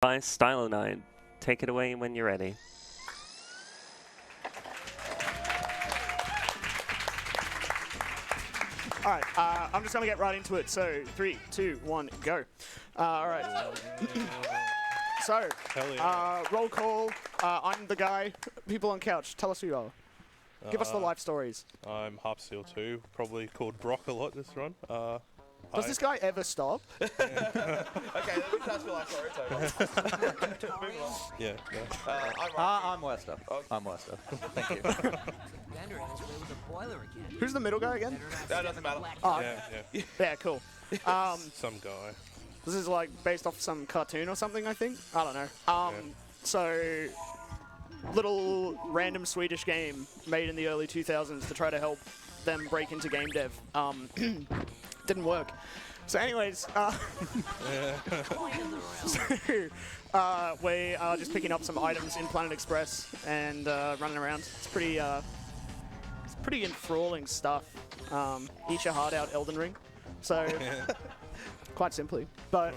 By stylonide. Take it away when you're ready. All right, I'm just going to get right into it. So 3, 2, 1, go. All right. So, roll call. I'm the guy. People on couch, tell us who you are. Give us the life stories. I'm Harpsteel2, probably called Brock a lot this run. Does this guy ever stop? Okay, let me tell us your life story. Yeah. I'm Wester. I'm Wester. Thank you. Who's the middle guy again? That doesn't matter. Oh, Yeah. yeah, cool. Some guy. This is like based off some cartoon or something, I think. I don't know. So, little random Swedish game made in the early 2000s to try to help them break into game dev. Didn't work. So anyways, we are just picking up some items in Planet Express and running around. It's pretty enthralling stuff. Eat your heart out, Elden Ring. So quite simply, but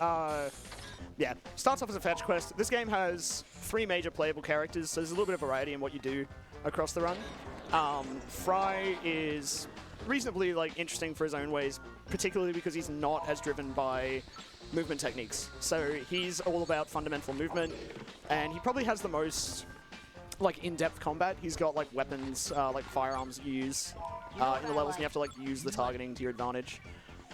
yeah, starts off as a fetch quest. This game has 3 major playable characters, so there's a little bit of variety in what you do across the run. Fry is reasonably interesting for his own ways, particularly because he's not as driven by movement techniques. So he's all about fundamental movement, and he probably has the most in-depth combat. He's got weapons, firearms that you use in the levels, and you have to use the targeting to your advantage.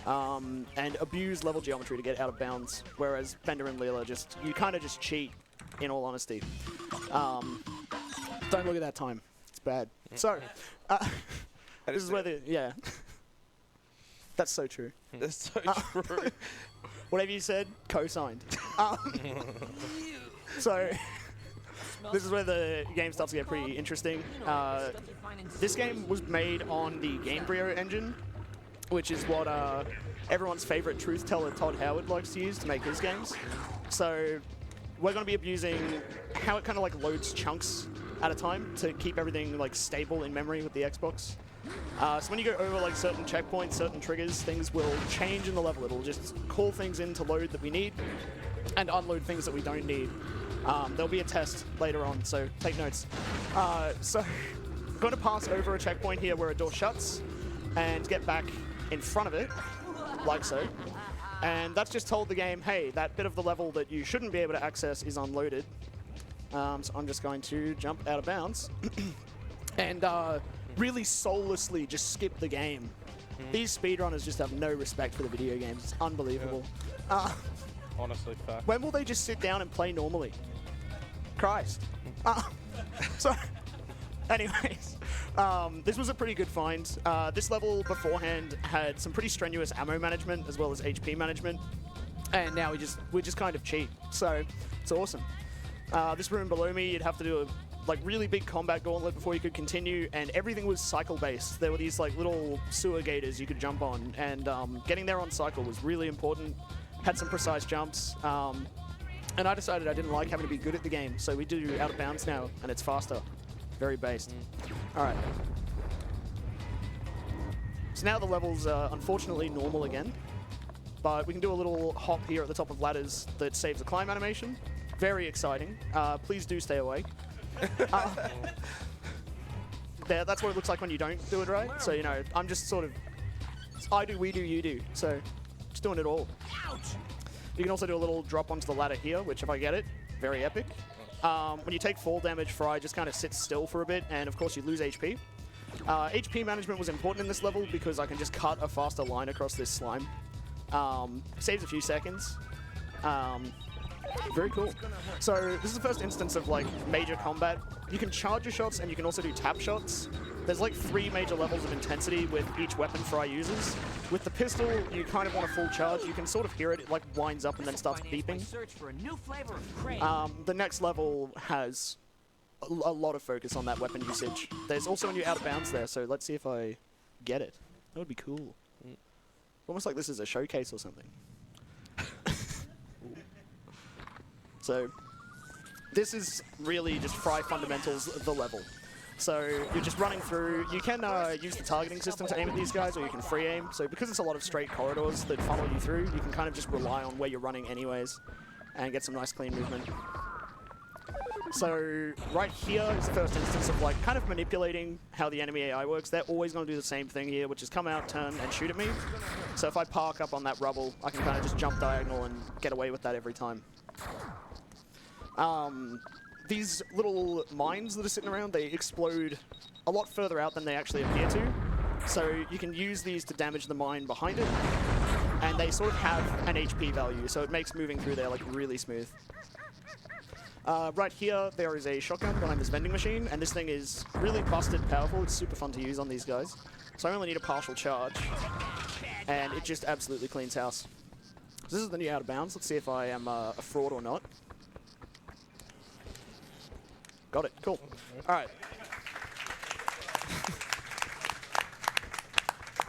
And abuse level geometry to get out of bounds, whereas Bender and Leela you kind of just cheat, in all honesty. Don't look at that time. It's bad. So, this is where yeah. That's so true. That's so true. Whatever you said, co-signed. So, this is where the game starts to get pretty interesting. This game was made on the Gamebryo engine, which is what everyone's favorite truth teller Todd Howard likes to use to make his games. So we're going to be abusing how it kind of loads chunks at a time to keep everything stable in memory with the Xbox. So when you go over certain checkpoints, certain triggers, things will change in the level. It'll just call things in to load that we need and unload things that we don't need. There'll be a test later on, so take notes. So I'm going to pass over a checkpoint here where a door shuts and get back in front of it, like so. And that's just told the game, hey, that bit of the level that you shouldn't be able to access is unloaded. So I'm just going to jump out of bounds and really soullessly just skip the game. These speedrunners just have no respect for the video games. It's unbelievable. Honestly, fact. When will they just sit down and play normally? Christ. So, anyways, this was a pretty good find. This level beforehand had some pretty strenuous ammo management as well as HP management, and now we just kind of cheat. So it's awesome. This room below me, you'd have to do a really big combat gauntlet before you could continue, and everything was cycle based. There were these little sewer gators you could jump on, and getting there on cycle was really important. Had some precise jumps. And I decided I didn't like having to be good at the game, so we do out of bounds now, and it's faster. Very based. All right. So now the level's unfortunately normal again, but we can do a little hop here at the top of ladders that saves a climb animation. Very exciting. Please do stay away. There, that's what it looks like when you don't do it right. So, I'm just sort of, I do, we do, you do. So, just doing it all. You can also do a little drop onto the ladder here, which if I get it, very epic. When you take fall damage, Fry just kind of sits still for a bit, and of course you lose HP. HP management was important in this level because I can just cut a faster line across this slime. Saves a few seconds. Very cool. So this is the first instance of major combat. You can charge your shots and you can also do tap shots. There's 3 major levels of intensity with each weapon Fry uses. With the pistol, you kind of want a full charge. You can sort of hear it. It winds up and then starts beeping. The next level has a lot of focus on that weapon usage. There's also a new out of bounds there, so let's see if I get it. That would be cool. Almost like this is a showcase or something. So this is really just Fry fundamentals of the level. So you're just running through. You can use the targeting system to aim at these guys, or you can free aim. So because it's a lot of straight corridors that funnel you through, you can kind of just rely on where you're running anyways. and get some nice clean movement. So right here is the first instance of like kind of manipulating how the enemy AI works. They're always going to do the same thing here, which is come out, turn, and shoot at me. So if I park up on that rubble, I can kind of just jump diagonal and get away with that every time. These little mines that are sitting around, they explode a lot further out than they actually appear to. So you can use these to damage the mine behind it, and they sort of have an HP value, so it makes moving through there like really smooth. Right here, there is a shotgun behind this vending machine, and this thing is really busted powerful. It's super fun to use on these guys. So I only need a partial charge, and it just absolutely cleans house. This is the new out of bounds. Let's see if I am a fraud or not. Got it. Cool. All right.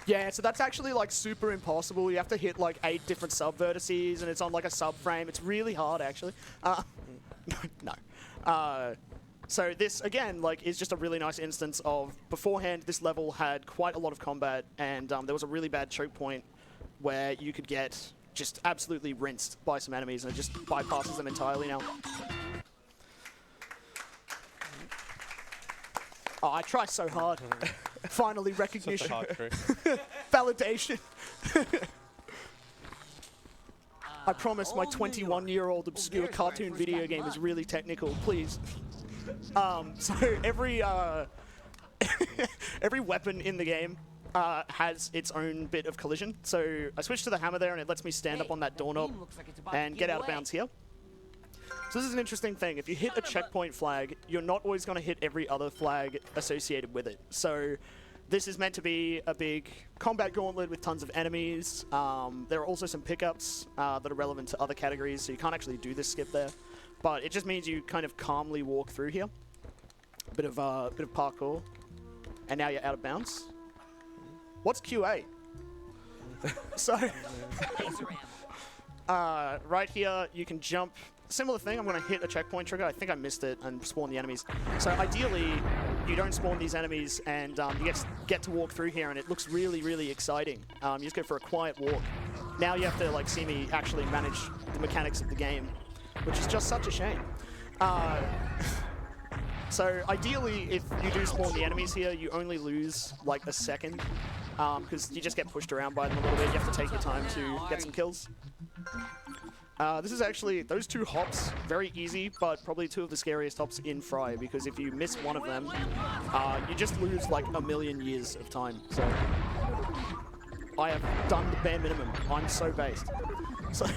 Yeah, so that's actually like super impossible. You have to hit like 8 different sub-vertices, and it's on like a subframe. It's really hard, actually. No. So this, again, like, is just a really nice instance of beforehand, this level had quite a lot of combat, and there was a really bad choke point where you could get just absolutely rinsed by some enemies, and it just bypasses them entirely now. Oh, I try so hard. Finally, recognition. Such a hard trick. Validation. I promise my 21-year-old obscure cartoon video game is really technical, please. So every every weapon in the game has its own bit of collision. So I switched to the hammer there, and it lets me stand up on that doorknob and get out of bounds here. So this is an interesting thing. If you hit a checkpoint flag, you're not always going to hit every other flag associated with it. So this is meant to be a big combat gauntlet with tons of enemies. There are also some pickups that are relevant to other categories, so you can't actually do this skip there. But it just means you kind of calmly walk through here. Bit of parkour. And now you're out of bounds. What's QA? So, right here, you can jump. Similar thing, I'm going to hit a checkpoint trigger. I think I missed it and spawn the enemies. So ideally, you don't spawn these enemies, and you get to walk through here, and it looks really, really exciting. You just go for a quiet walk. Now you have to like see me actually manage the mechanics of the game, which is just such a shame. So ideally, if you do spawn the enemies here, you only lose like a second, because you just get pushed around by them a little bit. You have to take your time to get some kills. This is actually, those 2 hops, very easy, but probably 2 of the scariest hops in Fry, because if you miss one of them, you just lose like a million years of time. So I have done the bare minimum. I'm so based. So the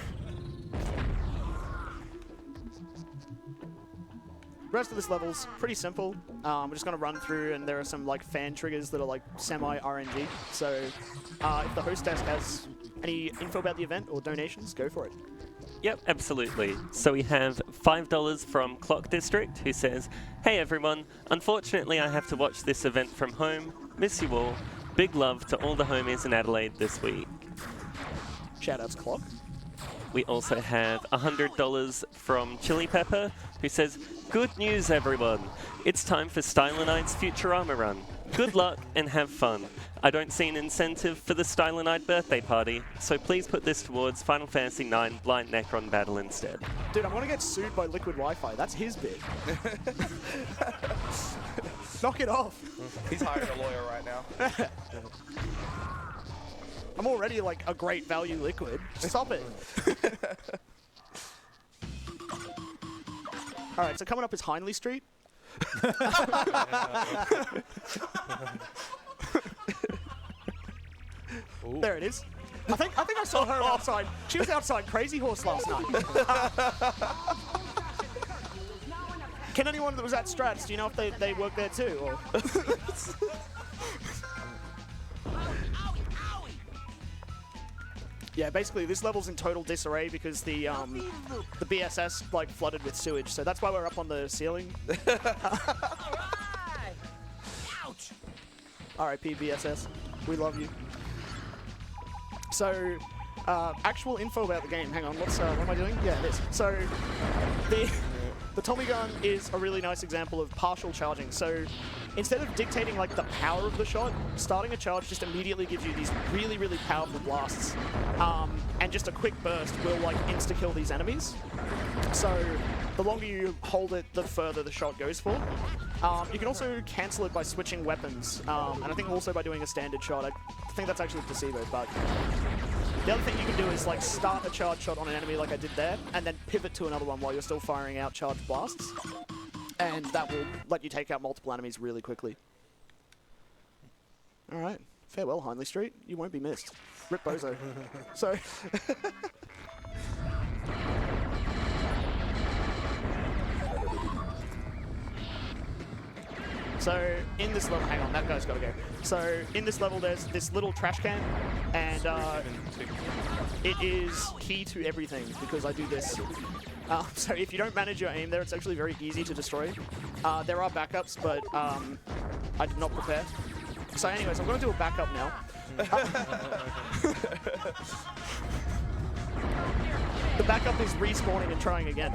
rest of this level's pretty simple. We're just going to run through, and there are some like fan triggers that are like semi-RNG. So if the host desk has any info about the event or donations, go for it. Yep, absolutely. So we have $5 from Clock District, who says, "Hey everyone, unfortunately I have to watch this event from home. Miss you all. Big love to all the homies in Adelaide this week." Shoutouts, Clock. We also have $100 from Chili Pepper, who says, "Good news everyone. It's time for stylonide's Futurama run. Good luck and have fun. I don't see an incentive for the stylonide birthday party, so please put this towards Final Fantasy IX Blind Necron battle instead." Dude, I'm gonna get sued by Liquid Wi-Fi. That's his bit. Knock it off. He's hiring a lawyer right now. I'm already like a great value Liquid. Stop it. All right, so coming up is Hindley Street. There it is. I think I saw her outside. She was outside Crazy Horse last night. Can anyone that was at Strats, do you know if they work there too? Or yeah, basically this level's in total disarray because the BSS like flooded with sewage, so that's why we're up on the ceiling. R.I.P. BSS, we love you. So, actual info about the game. Hang on, what am I doing? Yeah, this. So, the Tommy gun is a really nice example of partial charging. So instead of dictating like the power of the shot, starting a charge just immediately gives you these really, really powerful blasts. And just a quick burst will like insta-kill these enemies. So the longer you hold it, the further the shot goes for. You can also cancel it by switching weapons, and I think also by doing a standard shot. I think that's actually placebo, but the other thing you can do is like start a charge shot on an enemy like I did there, and then pivot to another one while you're still firing out charged blasts. And that will let you take out multiple enemies really quickly. Alright, farewell Hindley Street, you won't be missed. Rip Bozo. So... So in this level, hang on, that guy's got to go. So in this level, there's this little trash can, and it is key to everything because I do this. So if you don't manage your aim there, it's actually very easy to destroy. There are backups, but I did not prepare. So anyways, I'm going to do a backup now. The backup is respawning and trying again.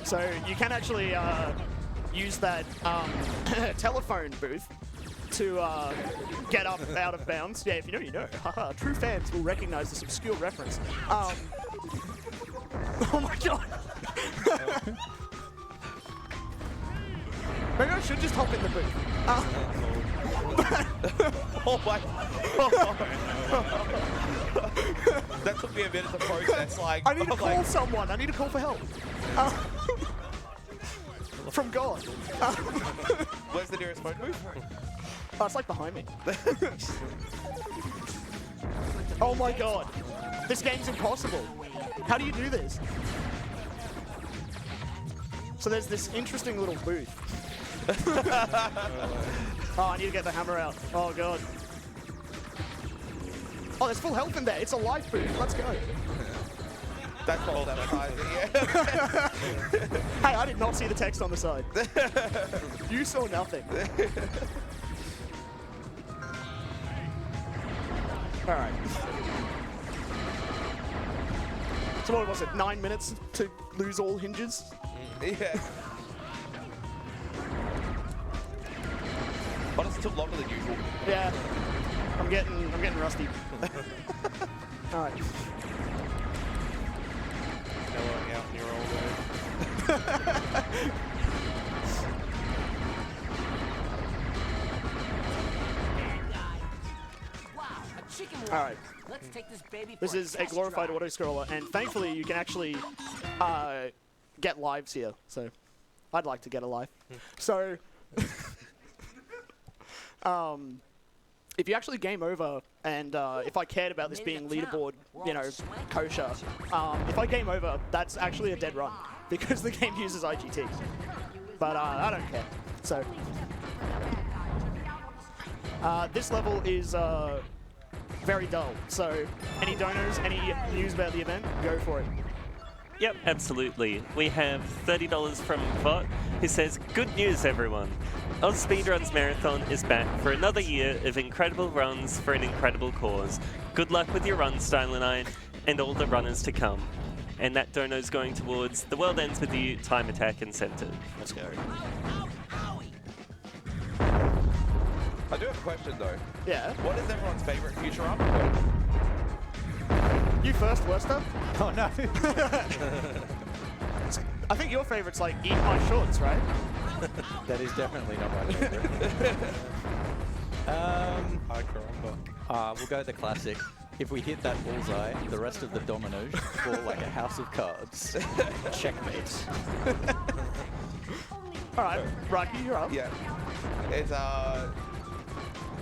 So you can actually use that telephone booth to get up out of bounds. Yeah, if you know, you know. Haha, true fans will recognize this obscure reference. Oh my god! Maybe I should just hop in the booth. Oh my. That took me a minute to process. Like, I need to call someone. I need to call for help. From God. Where's the nearest phone booth? Oh, it's like behind me. Oh my god. This game's impossible. How do you do this? So there's this interesting little booth. Oh, I need to get the hammer out. Oh god. Oh, there's full health in there. It's a life booth. Let's go. That's false advertising, yeah. Hey, I did not see the text on the side. You saw nothing. Alright. So what was it, 9 minutes to lose all hinges? Yeah. Honestly, it took longer than usual. Yeah. I'm getting rusty. Alright. Mellowing out in your old age. Alright. Let's take this baby. This is a glorified auto-scroller, and thankfully you can actually get lives here. So, I'd like to get a life. So, if you actually game over, and if I cared about this being leaderboard, you know, kosher, if I game over, that's actually a dead run, because the game uses IGT. But I don't care. So, this level is very dull. So, any donors, any news about the event, go for it. Yep, absolutely. We have $30 from Vot, who says, "Good news, everyone. AusSpeedruns Marathon is back for another year of incredible runs for an incredible cause. Good luck with your run, stylonide, and all the runners to come." And that dono is going towards The World Ends With You Time Attack Incentive. Let's go. I do have a question though. Yeah. What is everyone's favorite Futurama quote? You first, Worcester. Oh no. I think your favorite's like, eat my shorts, right? That is definitely not my favorite. Hi, Caramba. We'll go the classic. If we hit that bullseye, the rest of the dominoes fall like a house of cards. Checkmate. Alright, Rocky, you're up. Yeah. It's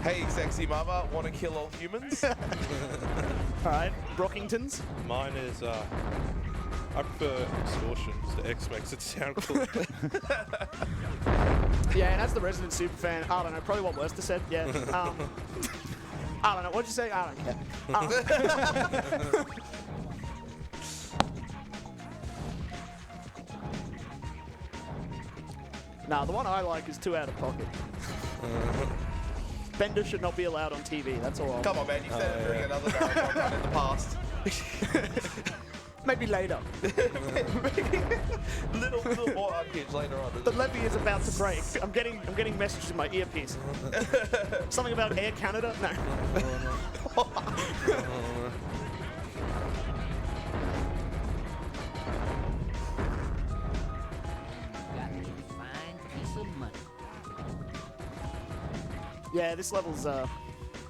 hey, sexy mama, wanna kill all humans? Alright, Brockingtons. Mine is, I prefer extortions. The X makes it sound cool. Yeah, and as the resident super fan, I don't know, probably what Worcester said, yeah. I don't know, what'd you say? I don't care. Nah, the one I like is Too Out of Pocket. Bender should not be allowed on TV, that's all. Come on, man, you said it during another marathon run in the past. Maybe later. little more unhinged later on. The levee is about to break. I'm getting messages in my earpiece. Something about Air Canada? No. Yeah, this level's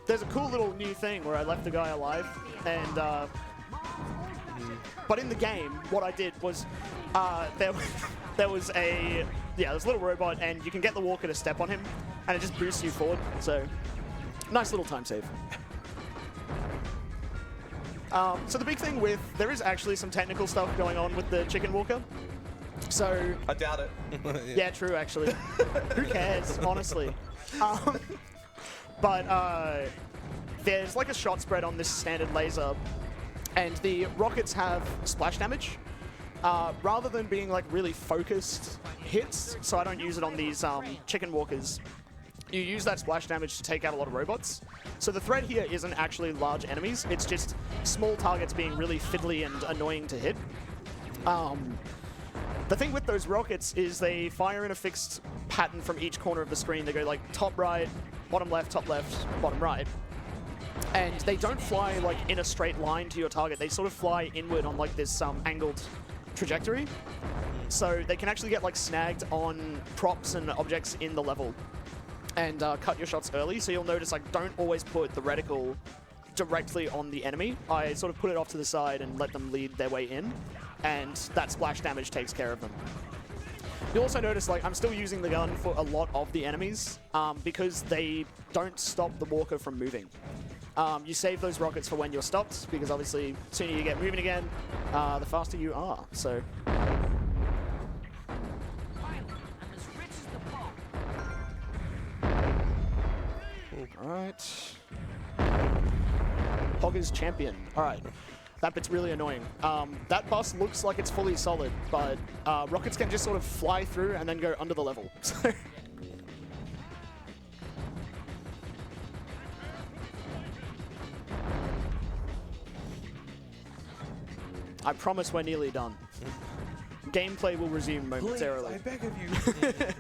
there's a cool little new thing where I left the guy alive, and but in the game, what I did was there was a this little robot, and you can get the walker to step on him, and it just boosts you forward. So nice little time save. So the big thing with there is actually some technical stuff going on with the chicken walker. So I doubt it. yeah, true actually. Who cares, honestly? But there's like a shot spread on this standard laser, and the rockets have splash damage. Rather than being like really focused hits, so I don't use it on these chicken walkers, you use that splash damage to take out a lot of robots. So the threat here isn't actually large enemies, it's just small targets being really fiddly and annoying to hit. The thing with those rockets is they fire in a fixed pattern from each corner of the screen. They go like top right, bottom left, bottom right. And they don't fly like in a straight line to your target. They sort of fly inward on like this angled trajectory. So they can actually get like snagged on props and objects in the level and cut your shots early. So you'll notice like don't always put the reticle directly on the enemy. I sort of put it off to the side and let them lead their way in, and that splash damage takes care of them. You'll also notice like I'm still using the gun for a lot of the enemies because they don't stop the walker from moving. You save those rockets for when you're stopped, because obviously the sooner you get moving again, the faster you are. So. Alright. Hogger's champion. Alright. That bit's really annoying. That bus looks like it's fully solid, but rockets can just sort of fly through and then go under the level. I promise we're nearly done. Gameplay will resume momentarily. Please, I beg of you.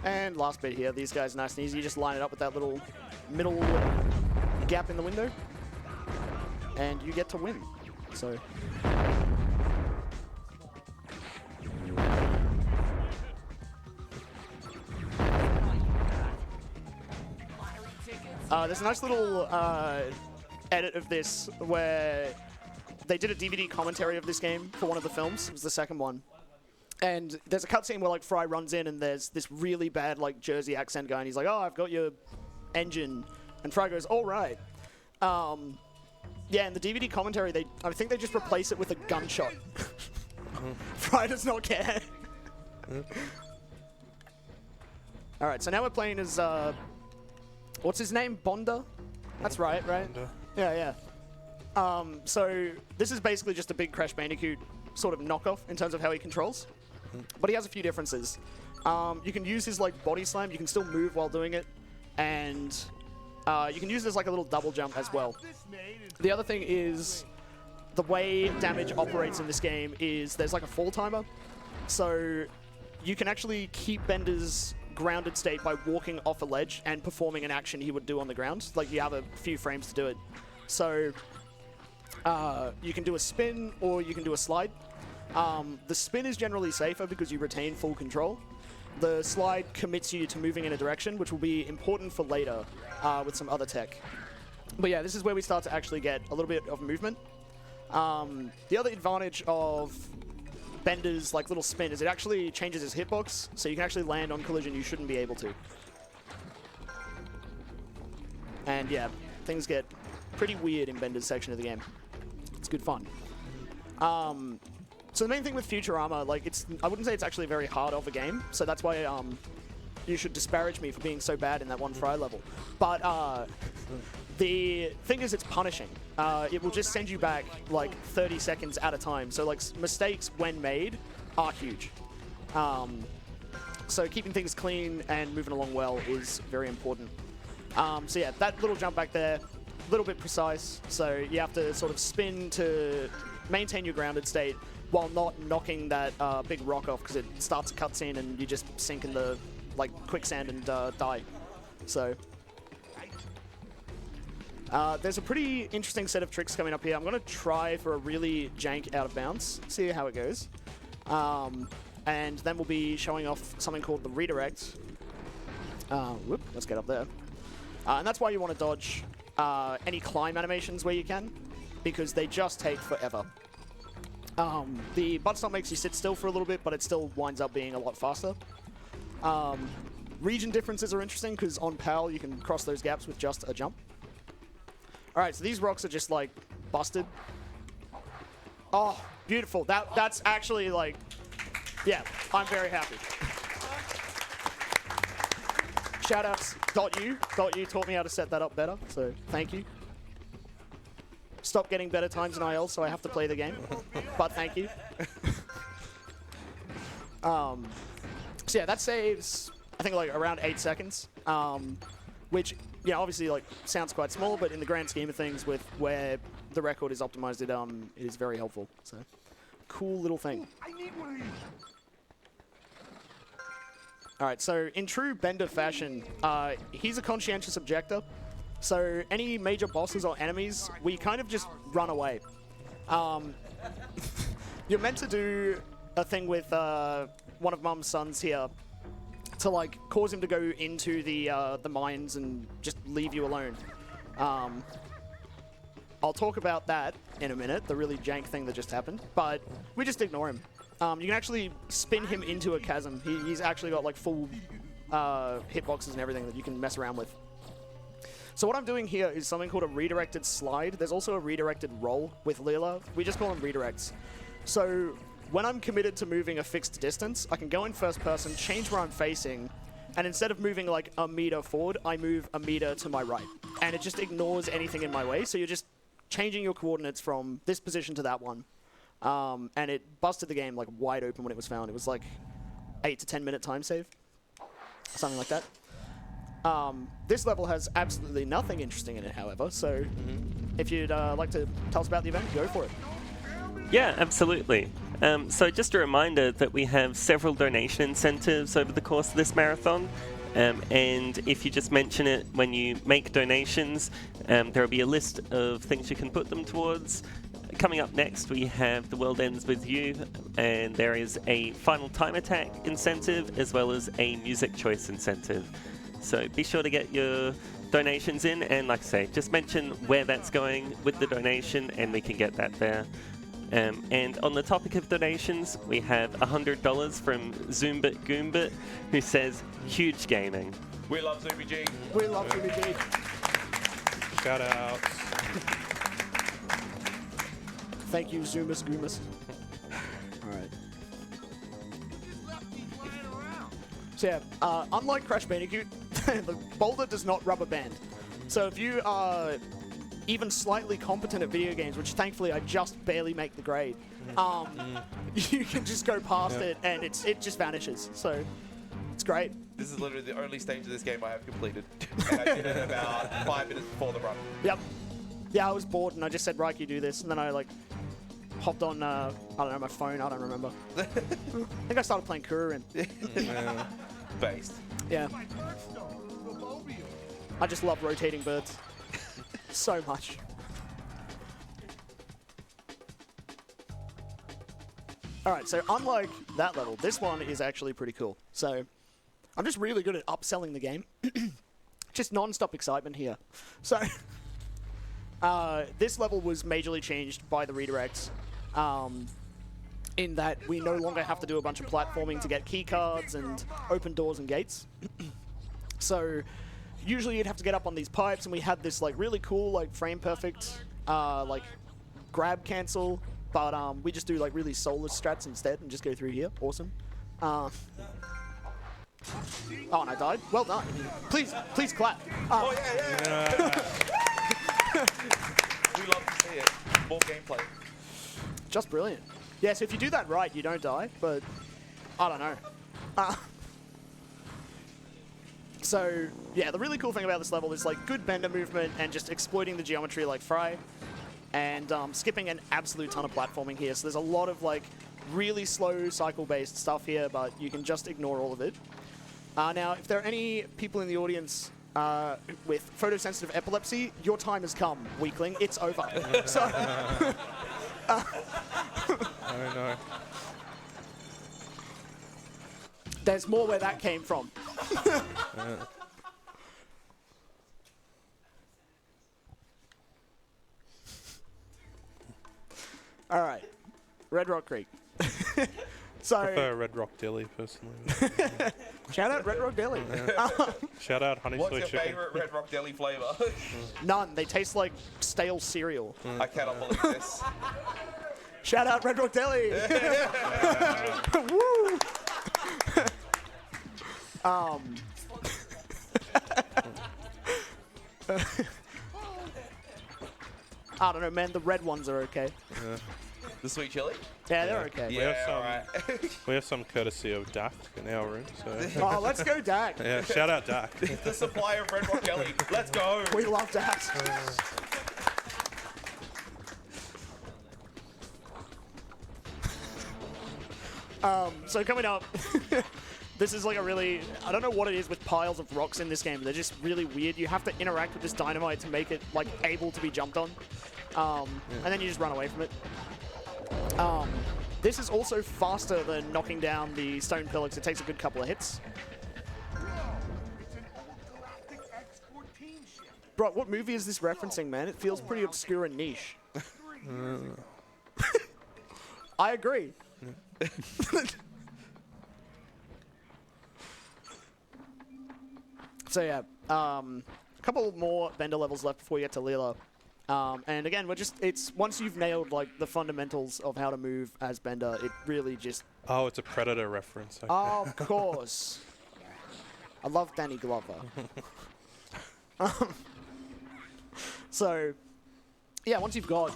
And last bit here, these guys nice and easy. You just line it up with that little middle gap in the window, and you get to win. So. There's a nice little edit of this where they did a DVD commentary of this game for one of the films. It was the second one. And there's a cutscene where like Fry runs in and there's this really bad like Jersey accent guy, and he's like, "Oh, I've got your engine," and Fry goes, "All right." Yeah, in the DVD commentary, I think they just replace it with a gunshot. Fry does not care. All right, so now we're playing as what's his name? Bonda? That's right? Bonda. Yeah. So this is basically just a big Crash Bandicoot sort of knockoff in terms of how he controls. But he has a few differences. You can use his like body slam, you can still move while doing it, and you can use it as like a little double jump as well. The other thing is the way damage operates in this game is there's like a fall timer. So you can actually keep Bender's grounded state by walking off a ledge and performing an action he would do on the ground. Like you have a few frames to do it. So you can do a spin or you can do a slide. The spin is generally safer because you retain full control. The slide commits you to moving in a direction, which will be important for later with some other tech. But yeah, this is where we start to actually get a little bit of movement. The other advantage of Bender's like little spin is it actually changes his hitbox, so you can actually land on collision you shouldn't be able to. And yeah, things get pretty weird in Bender's section of the game. It's good fun. So the main thing with Futurama, like, I wouldn't say it's actually a very hard of a game, so that's why you should disparage me for being so bad in that one fry level. But the thing is, it's punishing. It will just send you back like 30 seconds at a time. So like mistakes when made are huge. So keeping things clean and moving along well is very important. So yeah, that little jump back there, a little bit precise. So you have to sort of spin to maintain your grounded state while not knocking that big rock off, because it starts a cutscene and you just sink in the like quicksand and die. So there's a pretty interesting set of tricks coming up here. I'm going to try for a really jank out of bounds, see how it goes. And then we'll be showing off something called the redirect. Whoop, let's get up there. And that's why you want to dodge any climb animations where you can, because they just take forever. The butt stomp makes you sit still for a little bit, but it still winds up being a lot faster. Region differences are interesting, because on PAL you can cross those gaps with just a jump. Alright, so these rocks are just like busted. Oh, beautiful. That's actually like, yeah, I'm very happy. Shoutouts .u. .u taught me how to set that up better, so thank you. Stop getting better times in IL, so I have to play the game. But thank you. So yeah, that saves, I think, like around 8 seconds, which, yeah, obviously like sounds quite small, but in the grand scheme of things, with where the record is optimized, it is very helpful. So, cool little thing. All right, so in true Bender fashion, he's a conscientious objector. So any major bosses or enemies, we kind of just run away. You're meant to do a thing with one of Mum's sons here to like cause him to go into the mines and just leave you alone. I'll talk about that in a minute, the really jank thing that just happened, but we just ignore him. You can actually spin him into a chasm. He's actually got like full hitboxes and everything that you can mess around with. So what I'm doing here is something called a redirected slide. There's also a redirected roll with Leela. We just call them redirects. So when I'm committed to moving a fixed distance, I can go in first person, change where I'm facing, and instead of moving like a meter forward, I move a meter to my right. And it just ignores anything in my way. So you're just changing your coordinates from this position to that one. And it busted the game like wide open when it was found. It was like 8 to 10 minute time save, something like that. This level has absolutely nothing interesting in it, however, so if you'd like to tell us about the event, go for it. Yeah, absolutely. So just a reminder that we have several donation incentives over the course of this marathon. And if you just mention it when you make donations, there will be a list of things you can put them towards. Coming up next, we have The World Ends With You, and there is a Final Time Attack incentive, as well as a Music Choice incentive. So be sure to get your donations in, and like I say, just mention where that's going with the donation, and we can get that there. And on the topic of donations, we have $100 from Zoombit Goombit, who says, huge gaming. We love Zoomy G. We love Zoomy G. Shout out. Thank you, Zoomus Goomus. All right. So yeah, unlike Crash Bandicoot, the boulder does not rubber band. So if you are even slightly competent at video games, which thankfully I just barely make the grade, you can just go past it and it just vanishes. So it's great. This is literally the only stage of this game I have completed. And I did it about 5 minutes before the run. Yep. Yeah, I was bored and I just said, right, you do this. And then I like hopped on, I don't know, my phone, I don't remember. I think I started playing Kurin. Based. Yeah. I just love rotating birds. So much. Alright, so unlike that level, this one is actually pretty cool. So, I'm just really good at upselling the game. Just non-stop excitement here. So, this level was majorly changed by the redirects. In that we no longer have to do a bunch of platforming to get key cards and open doors and gates. So usually you'd have to get up on these pipes, and we had this like really cool like frame perfect like grab cancel but we just do like really soulless strats instead and just go through here. Awesome. Oh, and I died. Well done. Please clap. Oh, yeah. We love to see it. More gameplay. Just brilliant. Yeah, so if you do that right, you don't die, but I don't know. So, yeah, the really cool thing about this level is like good bender movement and just exploiting the geometry like Fry, and skipping an absolute ton of platforming here. So there's a lot of like really slow cycle-based stuff here, but you can just ignore all of it. Now, if there are any people in the audience with photosensitive epilepsy, your time has come, weakling. It's over. So, I don't know. there's more where that came from. All right, Red Rock Creek. So, I prefer Red Rock Deli, personally. shout out Red Rock Deli. Shout out Honey What's Soy your Chicken. favorite Red Rock Deli flavor? None. They taste like stale cereal. I cannot believe this. Shout out Red Rock Deli. Woo. I don't know, man. The red ones are okay. The sweet chili? Yeah, they're okay. We have Yeah, some- alright. We have some courtesy of Dak in our room, so Oh, let's go, Dak. yeah, shout out Dak. The supplier of Red Rock Deli. Let's go. We love Dak. So coming up, this is like a really, I don't know what it is with piles of rocks in this game. They're just really weird. You have to interact with this dynamite to make it like able to be jumped on. And then you just run away from it. This is also faster than knocking down the stone pillar because it takes a good couple of hits. Bro, what movie is this referencing, man? It feels pretty obscure and niche. I agree. So yeah, a couple more bender levels left before you get to Leela. And again, it's once you've nailed like the fundamentals of how to move as Bender, it really just... Oh, it's a Predator reference. Okay. Of course. I love Danny Glover. So, yeah, once you've got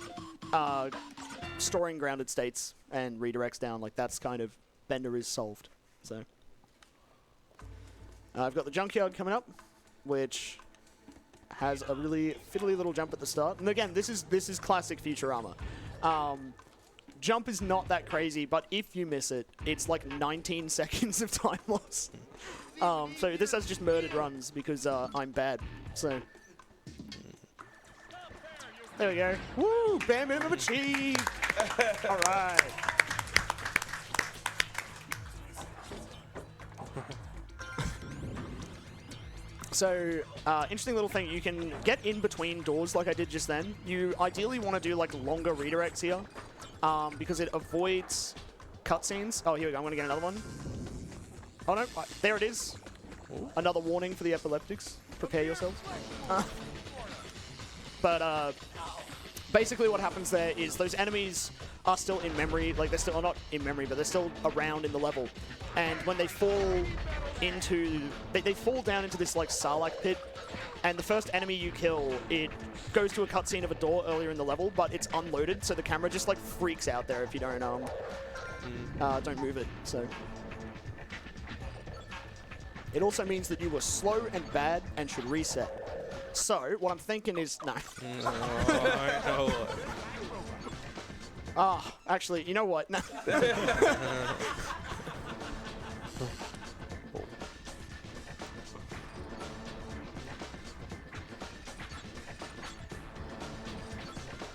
storing grounded states and redirects down, like that's kind of Bender is solved. So, I've got the junkyard coming up, which has a really fiddly little jump at the start. And again, this is classic Futurama. Jump is not that crazy, but if you miss it, it's like 19 seconds of time loss. So this has just murdered runs because I'm bad. So there we go. Woo! Bare minimum achieved. All right. So, interesting little thing, you can get in between doors like I did just then. You ideally want to do like longer redirects here because it avoids cutscenes. Oh, here we go, I'm going to get another one. Oh no, there it is. Another warning for the epileptics. Prepare yourselves. But basically what happens there is those enemies are still in memory, like they're still not in memory, but they're still around in the level. And when they fall into, they fall down into this like Sarlacc pit, and the first enemy you kill, it goes to a cutscene of a door earlier in the level, but it's unloaded, so the camera just like freaks out there if you don't move it. So it also means that you were slow and bad and should reset. So what I'm thinking is no. Ah, actually, you know what? No.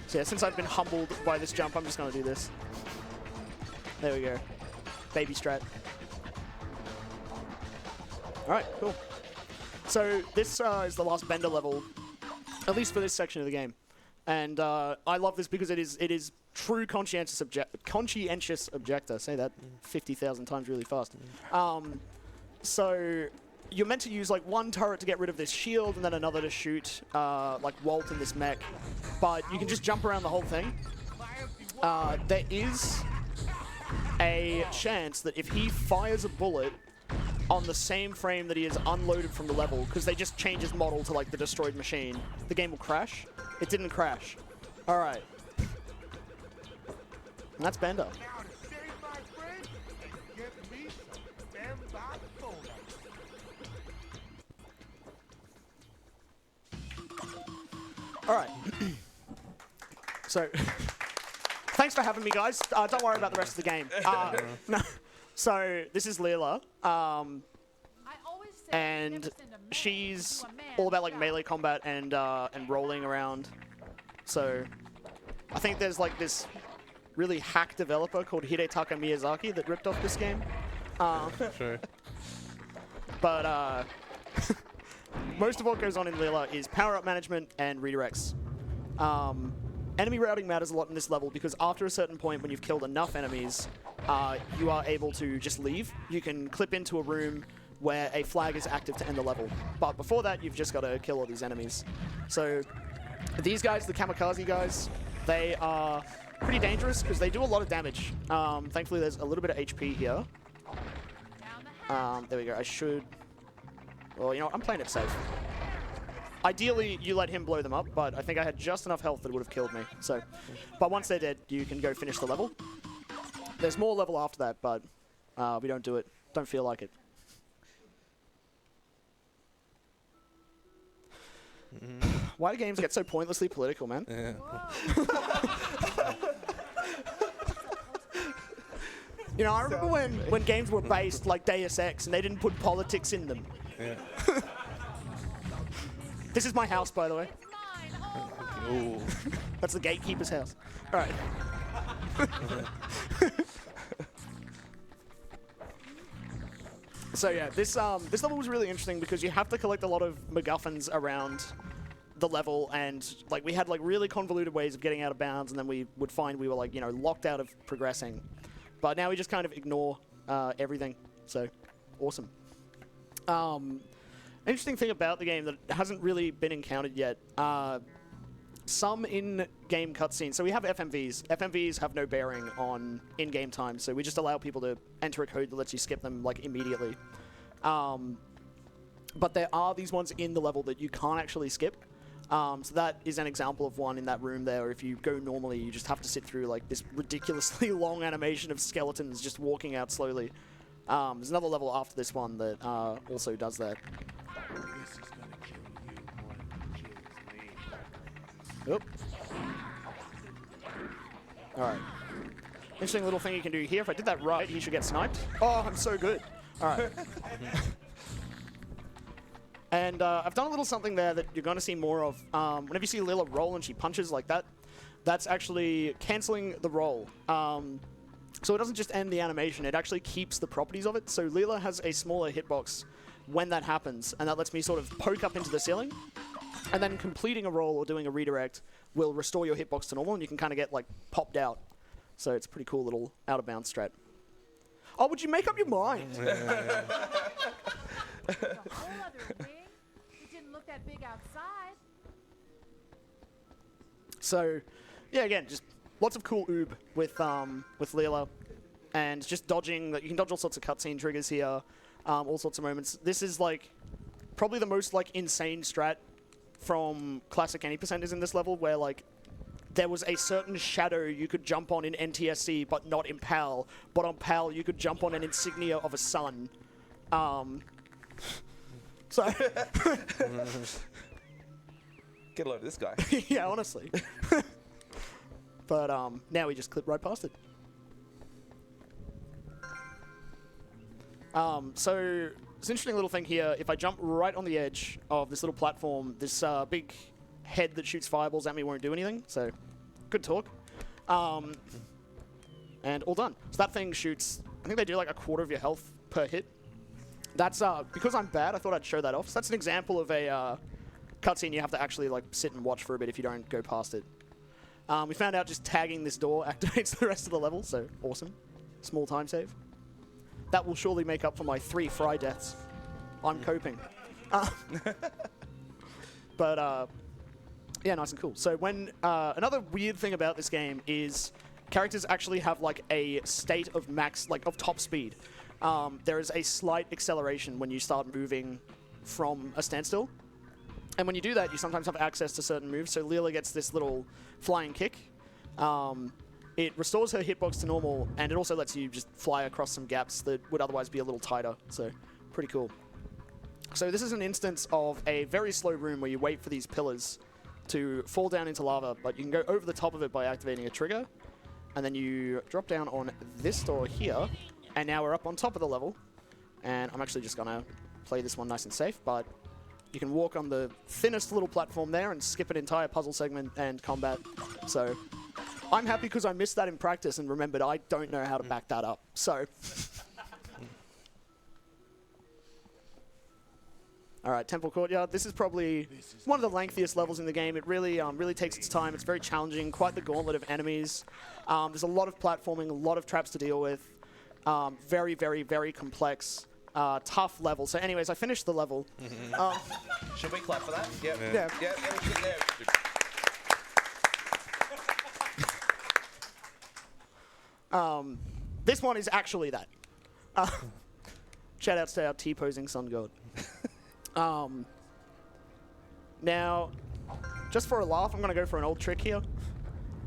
So yeah, since I've been humbled by this jump, I'm just going to do this. There we go. Baby strat. All right, cool. So this is the last Bender level, at least for this section of the game. And I love this because it is true conscientious objector. Say that 50,000 times really fast. So you're meant to use like one turret to get rid of this shield and then another to shoot like Walt in this mech. But you can just jump around the whole thing. there is a chance that if he fires a bullet on the same frame that he is unloaded from the level, because they just change his model to like the destroyed machine, the game will crash. It didn't crash. All right. And that's Bender. All right. So, thanks for having me, guys. Don't worry about the rest of the game. No. So, this is Leela. And she's all about like melee combat and rolling around. So, I think there's like this really hack developer called Hidetaka Miyazaki that ripped off this game. Sure. But most of what goes on in Leela is power-up management and redirects. Enemy routing matters a lot in this level because after a certain point when you've killed enough enemies, you are able to just leave. You can clip into a room where a flag is active to end the level. But before that, you've just got to kill all these enemies. So these guys, the kamikaze guys, they are pretty dangerous because they do a lot of damage. Thankfully, there's a little bit of HP here. There we go. I should... Well, you know what? I'm playing it safe. Ideally, you let him blow them up, but I think I had just enough health that would have killed me. So, but once they're dead, you can go finish the level. There's more level after that, but we don't do it. Don't feel like it. Why do games get so pointlessly political, man? Yeah. You know, I remember when games were based like Deus Ex and they didn't put politics in them. Yeah. This is my house, by the way. Ooh. That's the gatekeeper's house. All right. So yeah, this level was really interesting because you have to collect a lot of MacGuffins around the level, and like we had like really convoluted ways of getting out of bounds, and then we would find we were like, you know, locked out of progressing. But now we just kind of ignore everything. So awesome. Interesting thing about the game that hasn't really been encountered yet. Some in-game cutscenes. So we have FMVs. FMVs have no bearing on in-game time, so we just allow people to enter a code that lets you skip them like immediately. But there are these ones in the level that you can't actually skip. So that is an example of one in that room there. If you go normally, you just have to sit through like this ridiculously long animation of skeletons just walking out slowly. There's another level after this one that also does that. This is gonna kill you more than it kills me. Oop. Alright. Interesting little thing you can do here. If I did that right, he should get sniped. Oh, I'm so good. Alright. And I've done a little something there that you're going to see more of. Whenever you see Lila roll and she punches like that, that's actually cancelling the roll. So it doesn't just end the animation, it actually keeps the properties of it. So Lila has a smaller hitbox when that happens, and that lets me sort of poke up into the ceiling. And then completing a roll or doing a redirect will restore your hitbox to normal, and you can kind of get like popped out. So it's a pretty cool little out of bounds strat. Oh, would you make up your mind? The whole other wing. It didn't look that big outside. So, yeah, again, just lots of cool oob with Leela, and just dodging. You can dodge all sorts of cutscene triggers here, all sorts of moments. This is like probably the most like insane strat from classic any percenters in this level, where like there was a certain shadow you could jump on in NTSC, but not in PAL. But on PAL, you could jump on an insignia of a sun. So Get a load of this guy. yeah, honestly. But now we just clip right past it. So it's an interesting little thing here. If I jump right on the edge of this little platform, this big head that shoots fireballs at me won't do anything. So good talk. And all done. So that thing shoots, I think they do like 1/4 of your health per hit. That's because I'm bad, I thought I'd show that off. So that's an example of a cutscene you have to actually like sit and watch for a bit if you don't go past it. We found out just tagging this door activates the rest of the level, so awesome. Small time save. That will surely make up for my 3 fry deaths. I'm coping. But yeah, nice and cool. So when another weird thing about this game is characters actually have like a state of max, like of top speed. There is a slight acceleration when you start moving from a standstill. And when you do that, you sometimes have access to certain moves. So Leela gets this little flying kick. It restores her hitbox to normal, and it also lets you just fly across some gaps that would otherwise be a little tighter. So pretty cool. So this is an instance of a very slow room where you wait for these pillars to fall down into lava, but you can go over the top of it by activating a trigger. And then you drop down on this door here, and now we're up on top of the level. And I'm actually just going to play this one nice and safe, but you can walk on the thinnest little platform there and skip an entire puzzle segment and combat. So I'm happy because I missed that in practice and remembered I don't know how to back that up. So, all right, Temple Courtyard. This is probably one of the lengthiest levels in the game. It really, really takes its time. It's very challenging, quite the gauntlet of enemies. There's a lot of platforming, a lot of traps to deal with. Very, very, very complex. Tough level. So anyways, I finished the level. Should we clap for that? Yep. Yeah. Yep. This one is actually that. Shout outs to our T-posing sun god. Now, just for a laugh, I'm going to go for an old trick here.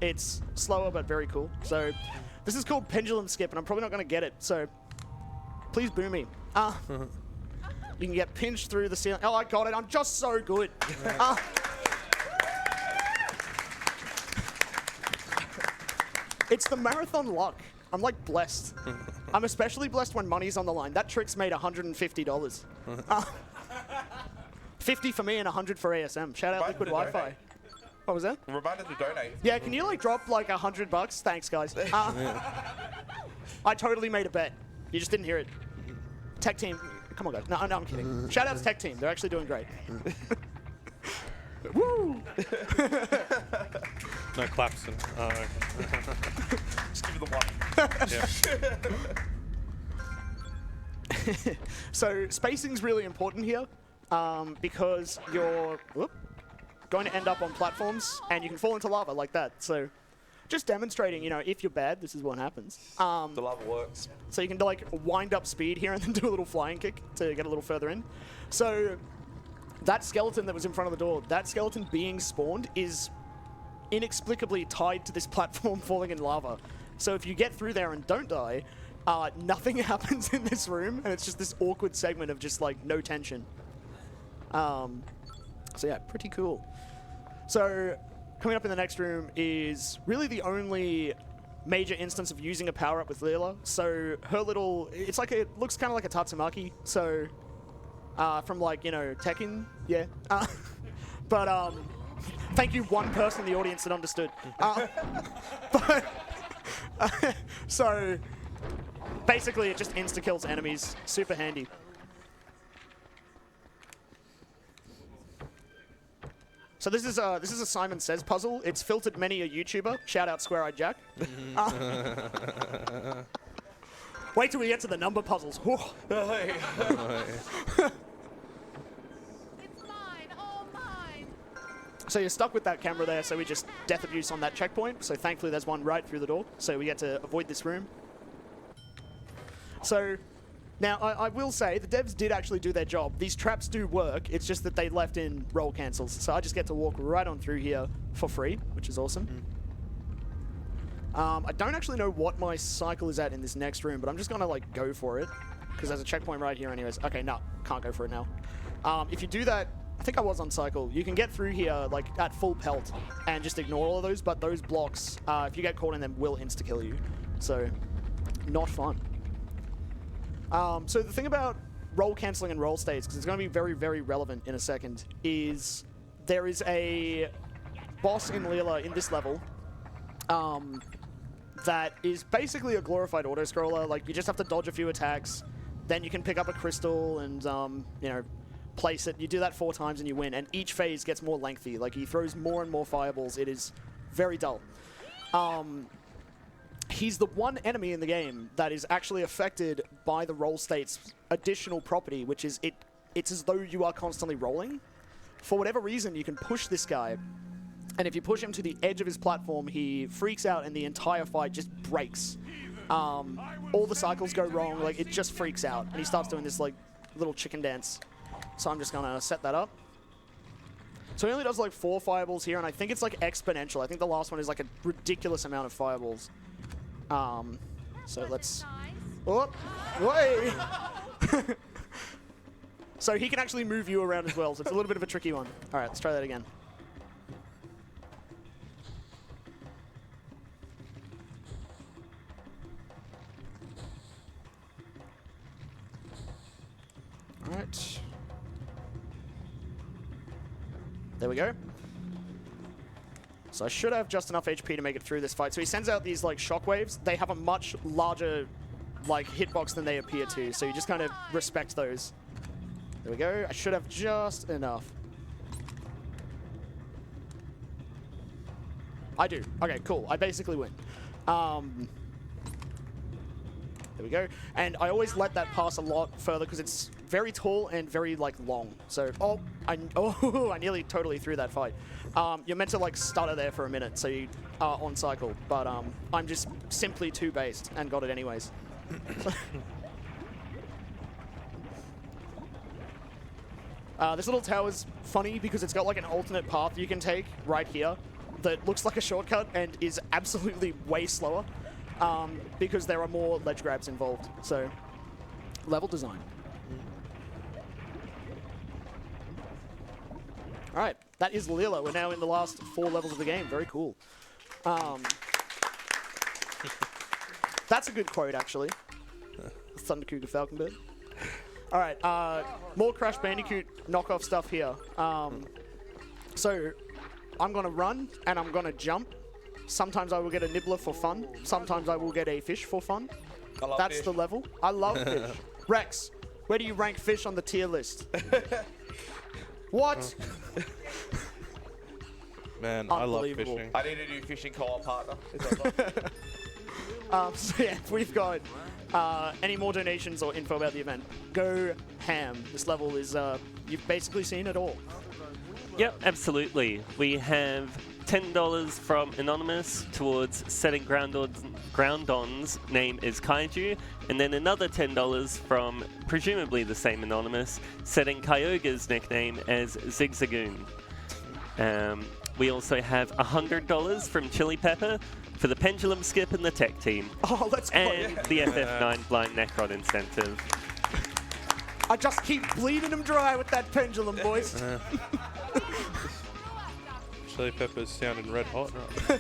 It's slower but very cool. So this is called Pendulum Skip, and I'm probably not going to get it. So please boo me. You can get pinched through the ceiling. Oh, I got it. I'm just so good. It's the marathon luck. I'm like blessed. I'm especially blessed when money's on the line. That trick's made $150. 50 for me and 100 for ASM. Shout out Liquid Wi-Fi. What was that? Reminder to donate. Yeah, can you like drop like $100? Thanks, guys. I totally made a bet. You just didn't hear it. Tech team. Come on, guys. No, I'm kidding. Shout out to Tech team. They're actually doing great. Woo! No claps. Just give me the one. Yeah. So spacing's really important here because you're going to end up on platforms and you can fall into lava like that. So just demonstrating, you know, if you're bad, this is what happens. The lava works. So you can like wind up speed here and then do a little flying kick to get a little further in. So that skeleton that was in front of the door, that skeleton being spawned is inexplicably tied to this platform falling in lava. So if you get through there and don't die, nothing happens in this room, and it's just this awkward segment of just like no tension. So yeah, pretty cool. So coming up in the next room is really the only major instance of using a power-up with Leela. So her little, it's like it looks kind of like a Tatsumaki. So from like, you know, Tekken, yeah. But thank you one person in the audience that understood. So basically it just insta-kills enemies. Super handy. So this is a Simon Says puzzle. It's filtered many a YouTuber. Shout out Square Eyed Jack. Wait till we get to the number puzzles. It's mine, all mine. So you're stuck with that camera there, so we just death abuse on that checkpoint. So thankfully there's one right through the door, so we get to avoid this room. So now I will say the devs did actually do their job. These traps do work, it's just that they left in roll cancels. So I just get to walk right on through here for free, which is awesome. I don't actually know what my cycle is at in this next room, but I'm just gonna like go for it because there's a checkpoint right here anyways. Okay, no, can't go for it now. If you do that, I think I was on cycle. You can get through here like at full pelt and just ignore all of those, but those blocks, if you get caught in them, will insta-kill you. So, not fun. So the thing about roll cancelling and roll states, because it's going to be very, very relevant in a second, is there is a boss in Leela in this level that is basically a glorified auto-scroller. Like, you just have to dodge a few attacks, then you can pick up a crystal and, you know, place it. You do that 4 times and you win, and each phase gets more lengthy. Like, he throws more and more fireballs. It is very dull. He's the one enemy in the game that is actually affected by the roll state's additional property, which is it's as though you are constantly rolling. For whatever reason, you can push this guy, And if you push him to the edge of his platform, he freaks out and the entire fight just breaks. All the cycles go wrong, like it just freaks out. And he starts doing this like little chicken dance. So I'm just gonna set that up. So he only does like 4 fireballs here, and I think it's like exponential. I think the last one is like a ridiculous amount of fireballs. So let's... Oh, way! So he can actually move you around as well, so it's a little bit of a tricky one. All right, let's try that again. All right. There we go. So I should have just enough HP to make it through this fight. So he sends out these like shockwaves. They have a much larger like hitbox than they appear to. So you just kind of respect those. There we go. I should have just enough. I do. Okay, cool. I basically win. There we go. And I always let that pass a lot further because it's very tall and very like long. So, I nearly totally threw that fight. You're meant to like stutter there for a minute so you are on cycle, but I'm just simply too based and got it anyways. This little tower's funny because it's got like an alternate path you can take right here that looks like a shortcut and is absolutely way slower because there are more ledge grabs involved. So, level design. All right, that is Lila. We're now in the last 4 levels of the game. Very cool. That's a good quote, actually. Thunder Cougar Falconbird. All right, more Crash Bandicoot knockoff stuff here. So I'm going to run and I'm going to jump. Sometimes I will get a nibbler for fun. Sometimes I will get a fish for fun. That's fish. The level. I love fish. Rex, where do you rank fish on the tier list? What? Man, I love fishing. I need a new fishing co-op partner. So yeah, if we've got any more donations or info about the event, go ham. This level is, you've basically seen it all. Yep, absolutely. We have $10 from Anonymous towards setting Groundon's name as Kaiju, and then another $10 from presumably the same Anonymous, setting Kyogre's nickname as Zigzagoon. We also have $100 from Chili Pepper for the Pendulum Skip and the Tech Team. Oh, let's go. And the FF9 Blind Necron incentive. I just keep bleeding them dry with that pendulum, boys. Chili Peppers sounding red hot. Is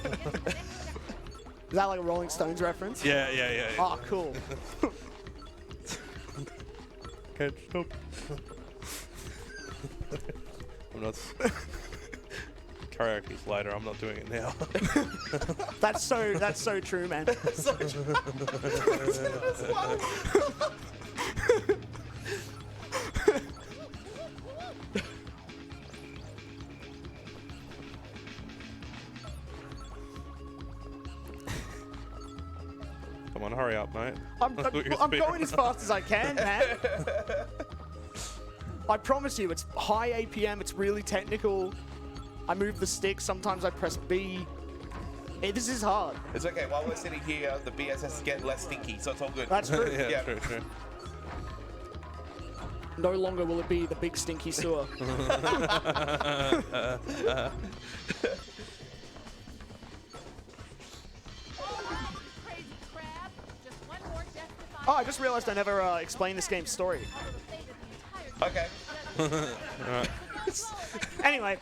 that like a Rolling Stones reference? Yeah. Oh, cool. Can't stop. I'm not. Karaoke's later. I'm not doing it now. That's so true, man. So true. Come on, hurry up, mate. I'm going as fast as I can, man. I promise you, it's high APM, it's really technical. I move the stick, sometimes I press B. This is hard. It's okay, while we're sitting here, the BSS is getting less stinky, so it's all good. That's true. Yeah, true. No longer will it be the big stinky sewer. Oh, I just realized I never explained this game's story. Okay. Alright. Anyway.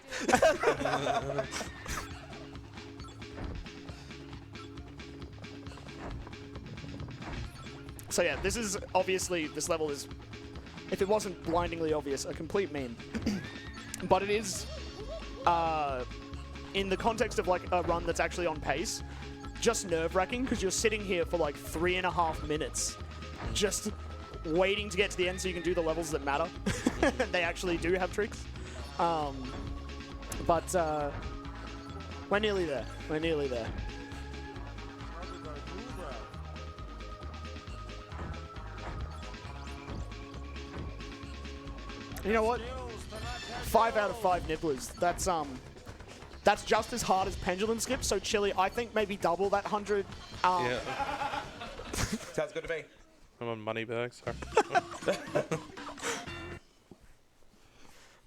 So yeah, this is obviously, this level is, if it wasn't blindingly obvious, a complete meme. But it is, in the context of like a run that's actually on pace, just nerve-wracking because you're sitting here for like 3.5 minutes just waiting to get to the end so you can do the levels that matter. They actually do have tricks. But we're nearly there. We're nearly there. You know what? 5 out of 5 nibblers. That's That's just as hard as pendulum skip. So Chili, I think maybe double that 100. Yeah. Sounds good to me. I'm on money bags. Sorry.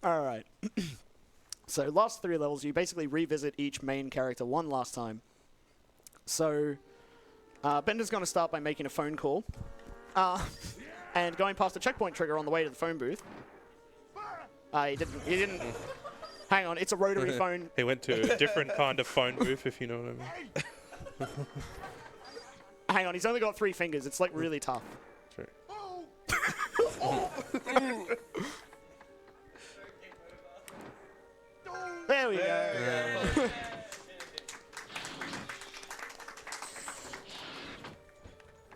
All right. So last 3 levels, you basically revisit each main character one last time. So Bender's going to start by making a phone call and going past the checkpoint trigger on the way to the phone booth. He didn't. Hang on, it's a rotary phone. He went to a different kind of phone booth, if you know what I mean. Hang on, he's only got 3 fingers. It's like really tough. True. There we go.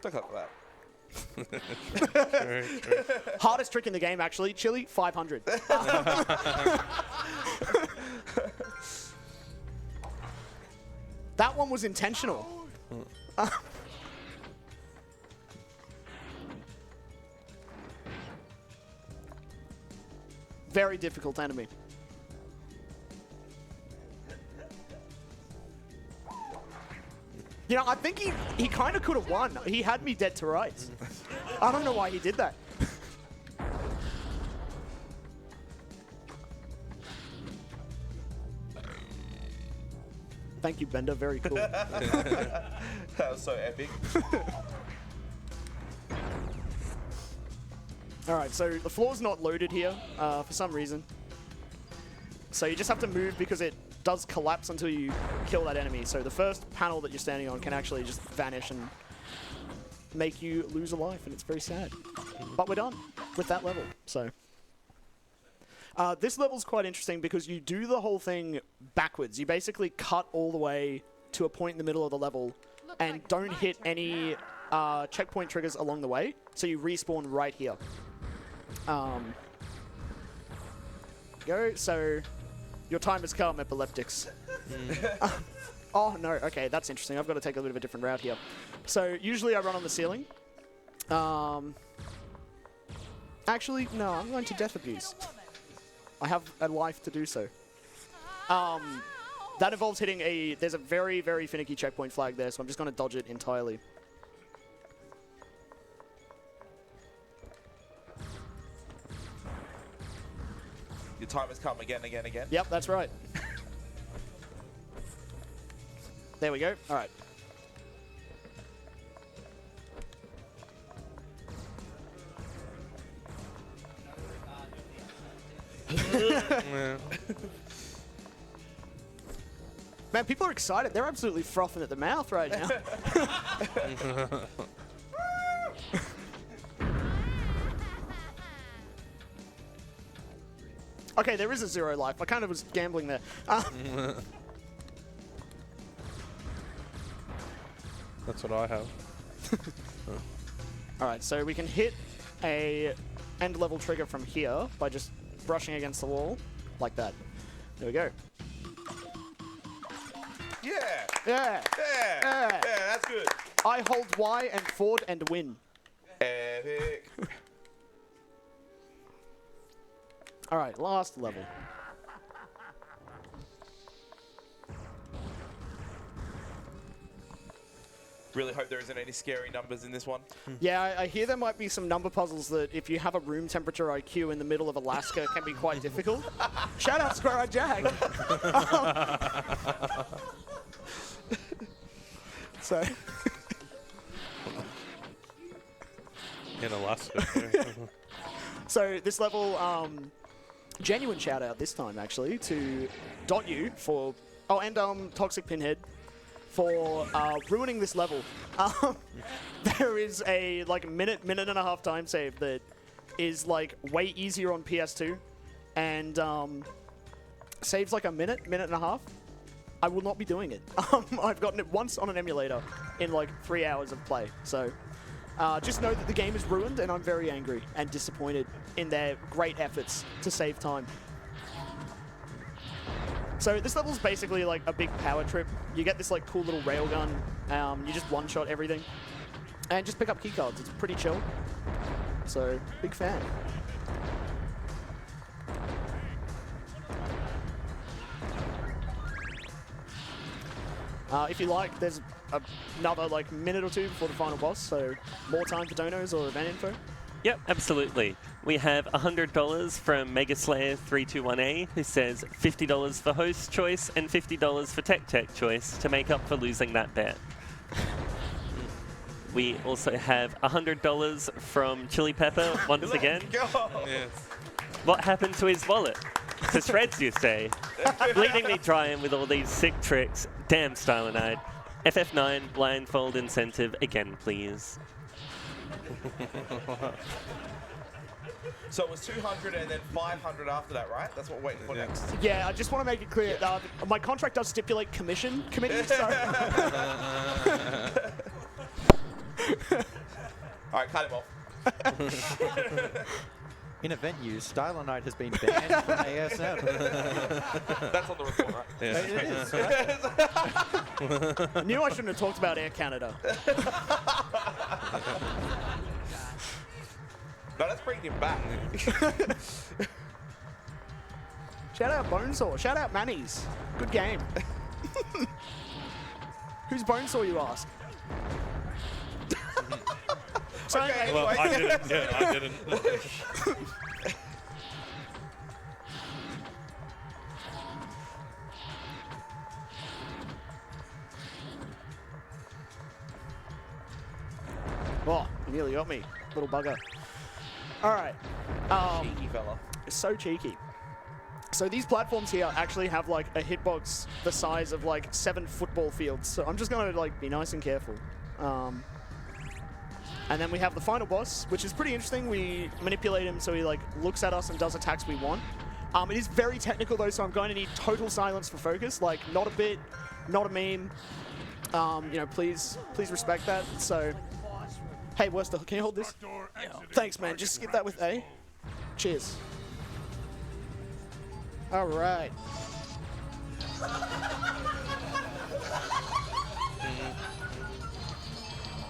Look at that. True, true. Hardest trick in the game, actually. Chili, 500. That one was intentional. Very difficult enemy. You know, I think he kind of could have won. He had me dead to rights. I don't know why he did that. Thank you, Bender. Very cool. That was so epic. All right, so the floor's not loaded here for some reason. So you just have to move because it does collapse until you kill that enemy. So the first panel that you're standing on can actually just vanish and make you lose a life, and it's very sad. But we're done with that level. So this level's quite interesting because you do the whole thing backwards. You basically cut all the way to a point in the middle of the level and don't hit any checkpoint triggers along the way. So you respawn right here. Go. So your time has come, epileptics. Oh, no. Okay, that's interesting. I've got to take a bit of a different route here. So usually I run on the ceiling. Actually, no, I'm going to death abuse. I have a life to do so. That involves hitting a... There's a very, very finicky checkpoint flag there, so I'm just going to dodge it entirely. Your time has come again, again, again. Yep, that's right. There we go. All right. Yeah. Man, people are excited. They're absolutely frothing at the mouth right now. Okay, there is a 0 life. I kind of was gambling there. That's what I have. All right, so we can hit a end level trigger from here by just brushing against the wall like that. There we go. Yeah. Yeah. Yeah. Yeah. Yeah, that's good. I hold Y and forward and win. Epic. All right, last level. Really hope there isn't any scary numbers in this one. Yeah, I hear there might be some number puzzles that if you have a room temperature IQ in the middle of Alaska can be quite difficult. Shout out Square Eye Jack. So In Alaska. So this level, genuine shout out this time actually to .U for, oh, and Toxic Pinhead for ruining this level. There is a like minute and a half time save that is like way easier on PS2 and saves like a minute and a half. I will not be doing it. I've gotten it once on an emulator in like 3 hours of play. So just know that the game is ruined and I'm very angry and disappointed in their great efforts to save time. So this level's basically like a big power trip. You get this like cool little railgun. You just one-shot everything. And just pick up keycards. It's pretty chill. So, big fan. If you like, there's another like minute or two before the final boss, so more time for donos or event info. Yep, absolutely. We have $100 from Megaslayer321A, who says $50 for host choice and $50 for tech choice to make up for losing that bet. We also have $100 from Chili Pepper once again. Go. Yes. What happened to his wallet? To shreds, you say? Bleeding me dry with all these sick tricks. Damn, stylonide. FF9 blindfold incentive again, please. So it was 200 and then 500 after that, right? That's what we're waiting for next. Yeah, I just want to make it clear. My contract does stipulate commission committee. So. All right, cut him off. In event news, stylonide has been banned from ASM. That's on the report, right? It is. I knew I shouldn't have talked about Air Canada. No, let's bring him back. Shout out Bonesaw. Shout out Manny's. Good game. Who's Bonesaw, you ask? So Okay, anyway, Well, I didn't. Yeah, I didn't. oh, you nearly got me, little bugger. All right. Cheeky fella. So cheeky. So these platforms here actually have like a hitbox the size of like 7 football fields. So I'm just gonna like be nice and careful. And then we have the final boss, which is pretty interesting. We manipulate him so he like looks at us and does attacks we want. It is very technical though, so I'm going to need total silence for focus. Like not a bit, not a meme. You know, please respect that. So, hey, Worcester, can you hold this? Thanks, man. Just skip that with A. Cheers. All right.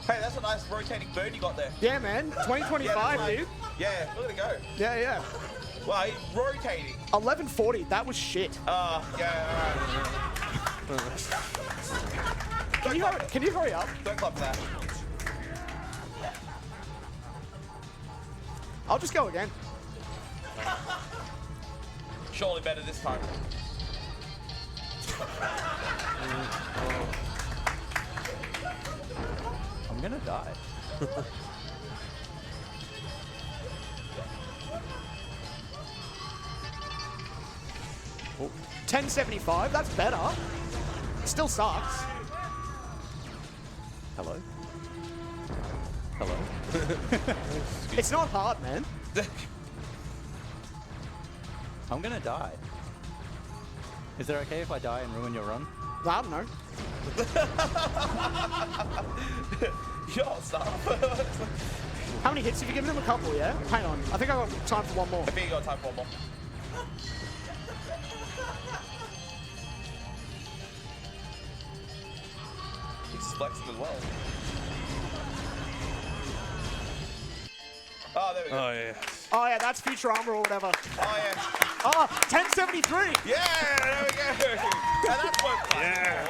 Hey, that's a nice rotating bird you got there. Yeah, man. 2025, Yeah, dude. Yeah, look at it go. Yeah, yeah. Wow, he's rotating. 1140. That was shit. Yeah, alright. Can you hurry up? Don't clap for that. I'll just go again. Surely better this time. I'm gonna die. 1075. That's better. Still sucks. Hello? Hello? It's not hard, man. I'm gonna die. Is it okay if I die and ruin your run? I don't know. Yo, stop. How many hits have you given him? A couple, yeah? Hang on. I think I got time for one more. I think you got time for one more. He's flexing as well. Oh, there we go. Oh yeah. Oh, yeah, that's Futurama or whatever. Oh, yeah. Oh, 1073. Yeah, there we go. And that's what. Yeah.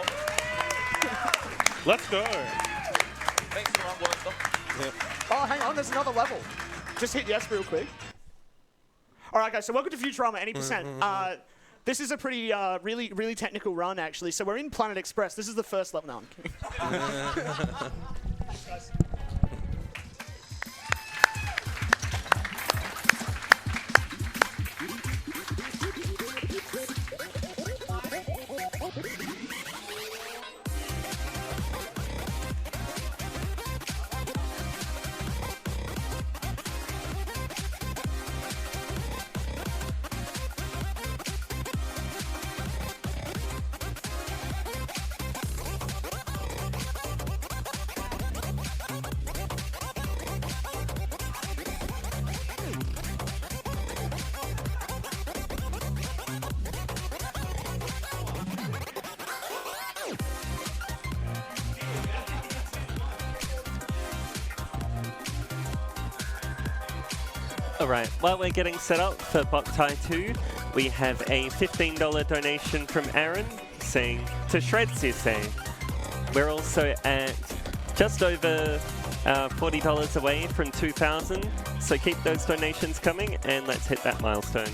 Let's go. Thanks for that work, stuff. Oh, hang on. There's another level. Just hit yes real quick. All right, guys. So welcome to Futurama, any percent. This is a pretty, really technical run, actually. So we're in Planet Express. This is the first level. No, I'm kidding. Thanks, guys. Alright, while we're getting set up for Boktai 2, we have a $15 donation from Aaron saying, to shreds you say. We're also at just over $40 away from 2,000. So keep those donations coming and let's hit that milestone.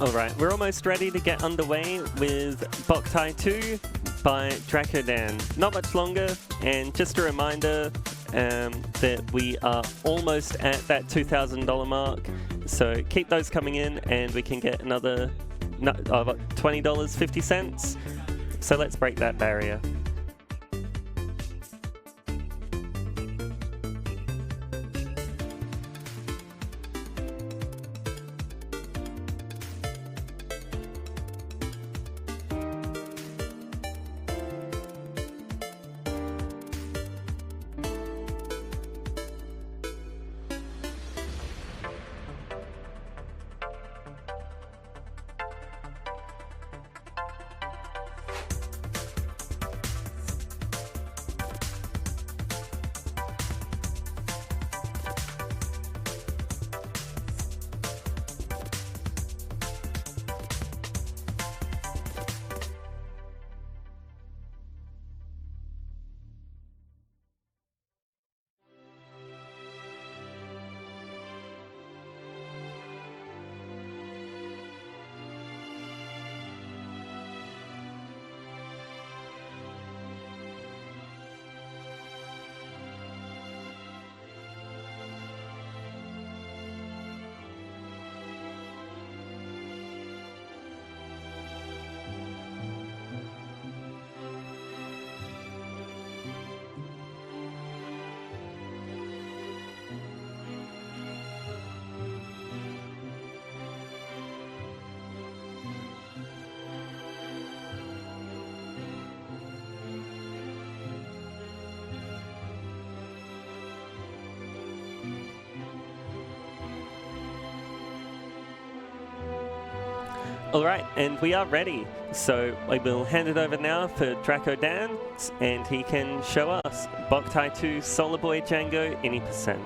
Alright, we're almost ready to get underway with Boktai 2 by Dracodan. Not much longer, and just a reminder that we are almost at that $2,000 mark, so keep those coming in and we can get another $20.50. So let's break that barrier. Alright, and we are ready. So I will hand it over now for Dracodan, and he can show us Boktai 2 Solar Boy Django any percent.